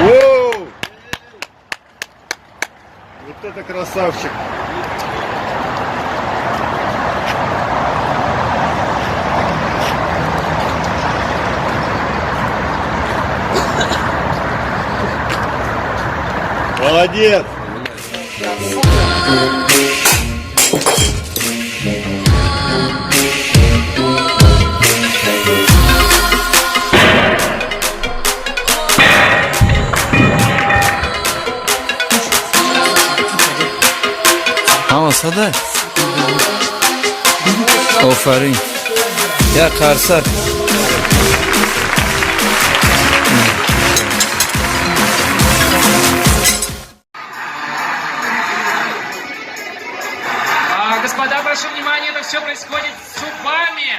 Воу! Вот это красавчик! Молодец! Sada. Aferin. Ya Karsak. Господа, прошу внимания, это все происходит с зубами.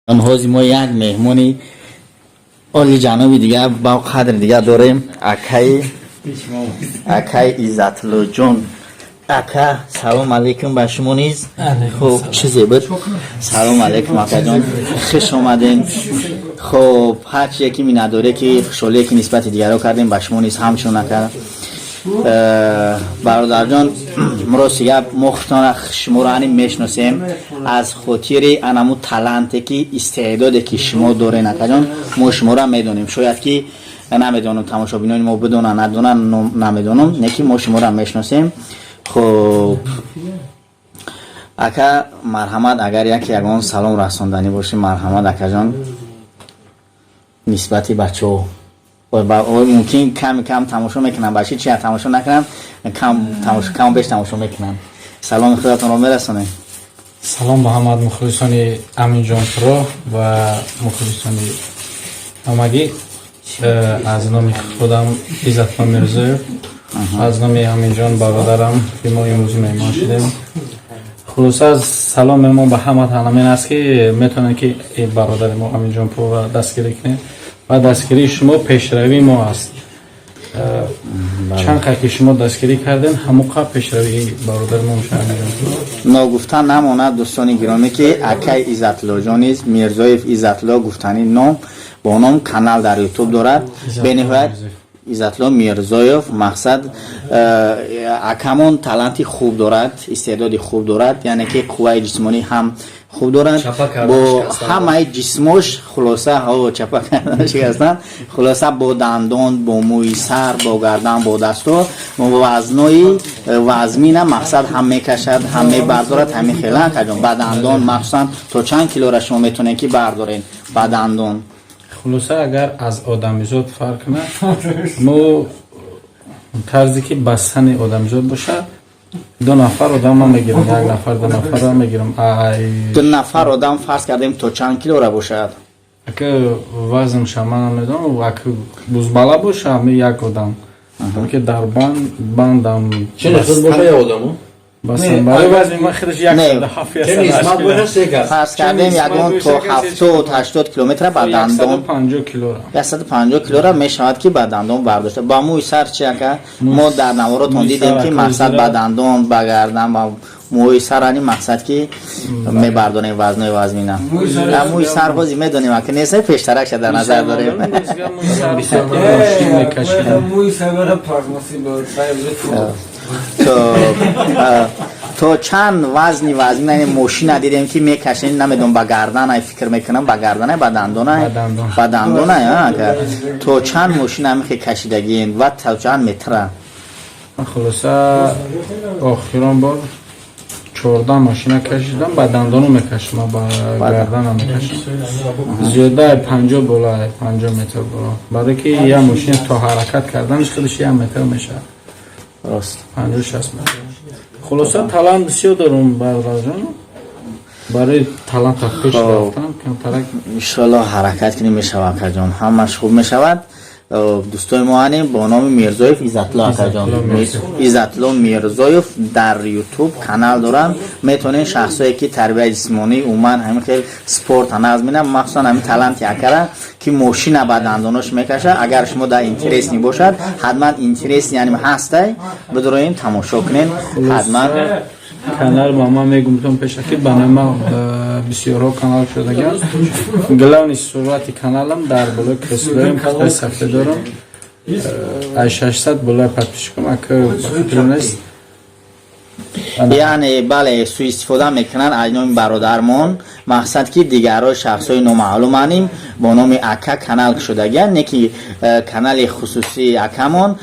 امروز ما یک مهمونی عالی جنابی دیگه با قدر دیگه داریم. اکای عزت‌الله جون. اکا سلام علیکم به شما نیز. خب چیزی بود. سلام علیکم اکا جان، خوش اومدین. خب هرچی یکی می نداره که خوشحالی که نسبت دیگرها کردیم به شما نیز همچون نکرد. برادر جان مراسیه مختار شما را میشناسیم از خاطر انمو تالنتی که استعدادی که شما دارین اکا جان، ما شما را میدونیم. شاید که نمیدونم تماشا بینان ما بدونن ندونن نمیدونم، نه که ما شما را میشناسیم. خب اکا مرحمت اگر یگان سلام رساندنی باشه مرحمت اکا جان نسبتی بچه‌ها ممکن کم تماشا میکنم بچه چی تماشا نکنم کم بیش تماشا میکنم. سلام خودتون رو میرسونید. سلام به همه مخلصان امین جان پرو و مخلصان همگی. از نام خودم عزت‌الله میرزاєв، از نام امین جان برادرم که ما امروز مهمان شدیم. خلاصه سلام ما به همه همین است که میتونن که برادر ما امین جان پرو را دستگیری کنیم و دستگیری شما پیشروی ما است. چند که شما دستگیری کردین هموقع پیشروی برادر ما میشه. نگفتن نماند دوستان گرامی که اکای عزت‌الله جان است. میرزاєv عزت‌الله گفتنی نام با نام کانال در یوتیوب دارد. به نهایت عزت‌الله میرزاєv مقصد اکمون تالنتی خوب دارد، استعدادی خوب دارد، یعنی که قوه جسمانی هم خوب دارد. با همه جسمش خلاصه ها چپا کردن شکستن، خلاصه با دندان، با موی سر، با گردن، با دستا وزنای وزمینه مقصد هم میکشد، هم میبردارد، هم میخیلن کجان. با دندان مخصوصا تا چند کیلو را شما میتونین که بردارین با دندان. خلاصه اگر از آدمیزاد فرق نه ما طرزی که بستن آدمیزاد باشه دو نفر آدم هم میگیرم، یک نفر دو نفر هم میگیرم. دو نفر آدم فرض کردیم تا چند کیلو را باشد؟ اگه وزن شما نمیدونم و اگه بزبالا باشه همه یک آدم که در بندم چه نسبت باشه یا آدمو؟ بسن برای وزن من خیلیش یک ساده حفی چه نسبت باشه سه فرض کردیم یکان تا 70-80 کیلومتر با دندان 150 کیلو را 150 کیلو را میشود که با دندان برداشته. با موی سر چیه که ما در نوارات دیدیم که مقصد با دندان با گردن با موی سر انی مقصد که میبردانیم وزنای وزمینه. موی سر بازی میدونیم که نیست پیشترک در نظر داریم. موی سر پرماسی تو چند وزنی وزمینه ماشین دیدیم که میکشین نمیدونم با گردن فکر میکنم با گردن با دندانه تو چند ماشین همیخی کشیدگین و تا چند متره؟ خلاصه آخران بار 14 ماشین کشیدم با دندانو میکشم با گردن میکشم زیاده 50 بالا 50 متر بالا برای که یه ماشین تا حرکت کردنش خودش 1 متر میشه. راست 50-60 متر. خلاصه تالنت بسیار دارم برادر جان، برای تالنت پیش رفتم کم ترک ان شاء الله حرکت کنیم میشود که جان همش خوب میشود. دوستای ما هستیم با نام میرزایف عزت‌الله اکاجان. عزت‌الله میرزایف در یوتیوب کانال دارن. میتونین شخصایی که تربیت جسمانی عموما همین خیلی سپورت ناز میدن، مخصوصا همین تالنت یکره که ماشین با دندانش میکشه. اگر شما در اینترست باشد حتما اینترست یعنی هسته بدروین تماشا کنین. حتما کانال با ما میگم پیشکی بنام بسیارا کانال شده گلانی صورت کانالم در بالا کسلایم که صفحه دارم 800 بالا پاتش کنم که نیست. یعنی بله سوء استفاده میکنن از نام برادرمان، مقصد که دیگرای شخصای نامعلوم هستیم با نام اکا کانال شدگی، نه که کانال خصوصی اکامان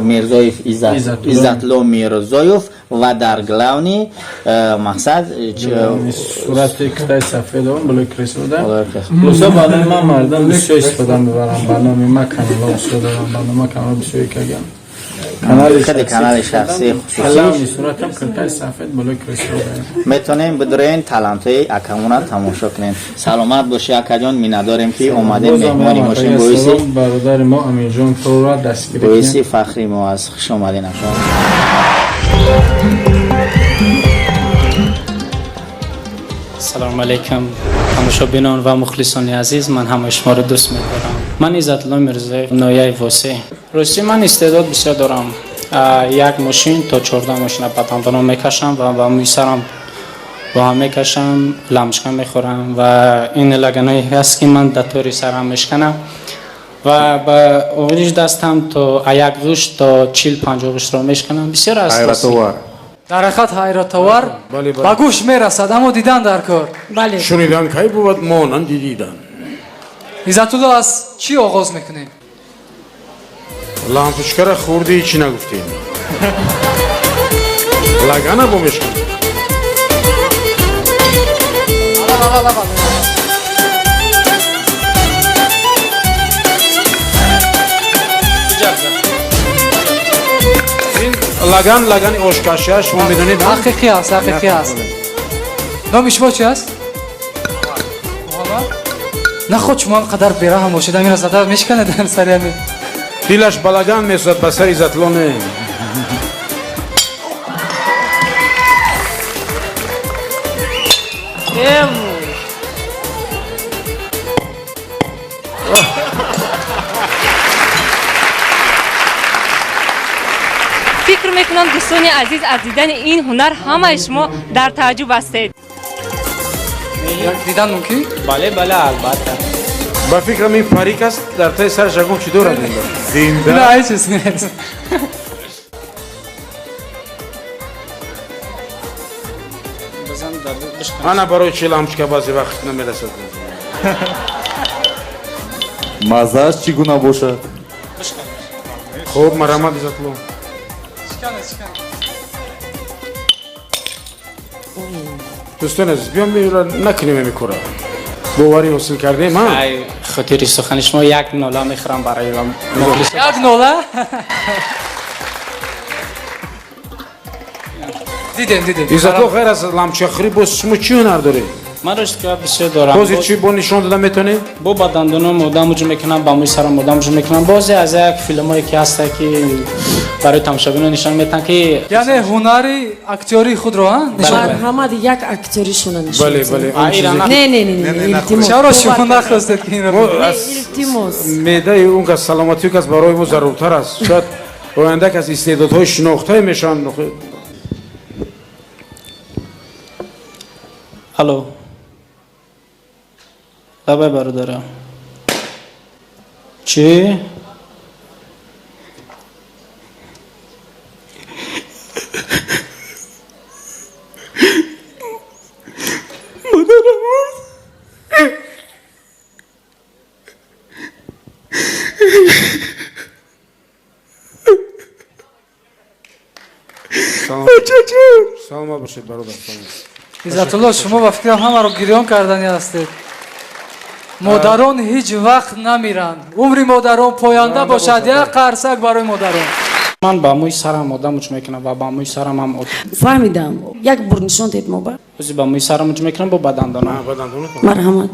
میرزایف عزت‌الله میرزایف و در گلاونی مقصد صورت کتای صفحه دارم بالا کسلا لوسا بعد من مردم بسیار استفاده میبرم برنامه ما کانال استفاده دارم برنامه کانال بسیار کردم کانال شخصی خصوصی صورتم کتای صفحه بالا کسلا میتونین بدرین تالنتای اکامون تماشا کنین. سلامت باشی اکا جان، مینداریم که اومدین مهمانی باشین. بویسی برادر ما امین جان تو را دستگیر بویسی فخری ما از خوش اومدین اکا. سلام علیکم تماشابینان و مخلصان عزیز، من همه شما رو دوست می‌دارم. من عزت‌الله میرزایف نایه واسه راستی من استعداد بسیار دارم. یک ماشین تا 14 ماشین با دندانم میکشم و با موی سرم با هم میکشم، لمشکم میخورم و این لگنایی هست که من دطوری سرم میشکنم و با اونیش دستم تا یک گوشت تا 40-50 گوشت رو میشکنم. بسیار است. در حقیقت حیرت‌آور با گوش میرسد اما دیدن در کار. بله. شنیدن کی بود مانند دیدن. عزت‌الله از چی آغاز میکنیم؟ لامپشکر خوردی چی نگفتیم؟ لگنه بومشکن. لگن اوشکاشی شما میدونید؟ حقیقی است، حقیقی است. نام شما چی است؟ نه خود شما قدر بیرحم باشید همین از زده میشکنه در سری همین دیلش بلگن میسد بسر عزت‌الله نه. فکر میکنم دوستان عزیز از دیدن این هنر همه شما در تعجب هستید. دیدن ممکن؟ بله البته. با فکرم این پاریک است در تای سر شگم چی دورم زنده. نه هیچ چیز نیست. انا برای چی لامچکه بازی وقت نمیرسد. مزهش چگونه باشد؟ خوب مرحمت عزت‌الله. دوستان عزیز بیام بیرون نکنیم میکره باوری حاصل کردیم ها. خاطر سخن شما یک ناله میخرم برای مخلص. یک ناله؟ دیدین عزت‌الله خیر از لامچه خری باز شما چی هنر داری؟ من رشد بسیار دارم. بازی چی با نشان دادن میتونی؟ با بدندانم مدام جو میکنم، با موی سرم مدام جو میکنم. بازی از یک فیلمایی که هست که برای تماشاگران نشان میدن که یعنی هنری اکتوری خود رو ها نشان میدن. محمد یک اکتوریشون نشون بله نه التماس. چرا شما نخواستید که این رو التماس. میده اون که سلامتی که برای ما ضرورتر است. شاید آینده که از استعدادهای شناخته میشن. الو لبای برادرم چی؟ مادرم مرد. سلام باشید برادر. عزت‌الله شما با فکرم همه رو گریان کردنی هستید. مادران هیچ وقت نمیرند. عمر مادران پاینده باشد. یک قرصک برای مادران. من با موی سرم آدم جو میکنم و با موی سرم هم فهمیدم. یک بار نشان دید ما با موی سرم جو میکنم با بدندانم. مرحمت.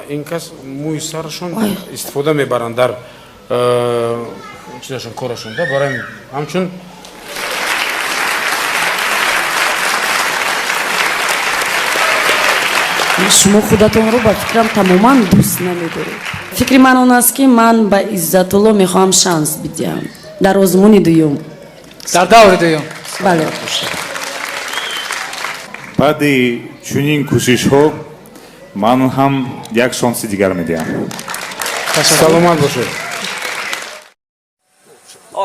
این کس موی سرشون استفاده میبرند در چیزشون کارشون ده برای همچون شما خودتون رو با فکرم تماما دوست نمیدارید. فکر من اون است که من به عزت الله میخوام شانس بدیم در آزمون دوم. در دور دوم. بله. بعد چنین کوشش ها من هم یک شانس دیگر میدم. سلامت باشه.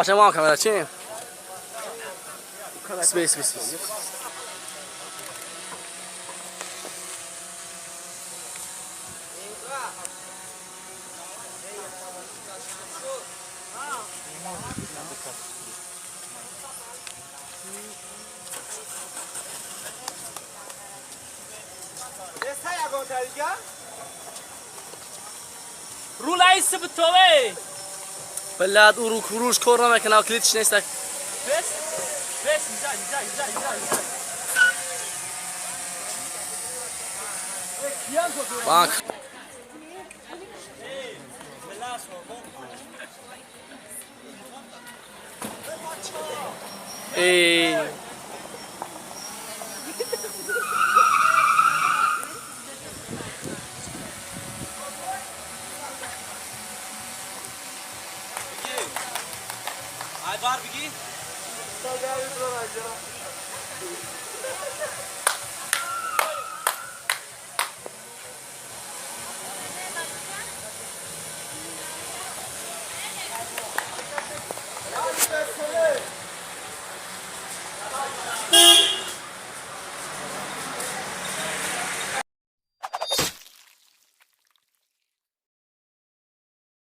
شما کاملا چی؟ سپیس. رو لایس بتوه بلاد او رو کروش کار نمیکنه کلیدش نیست. بس اینجا بانک بار بگی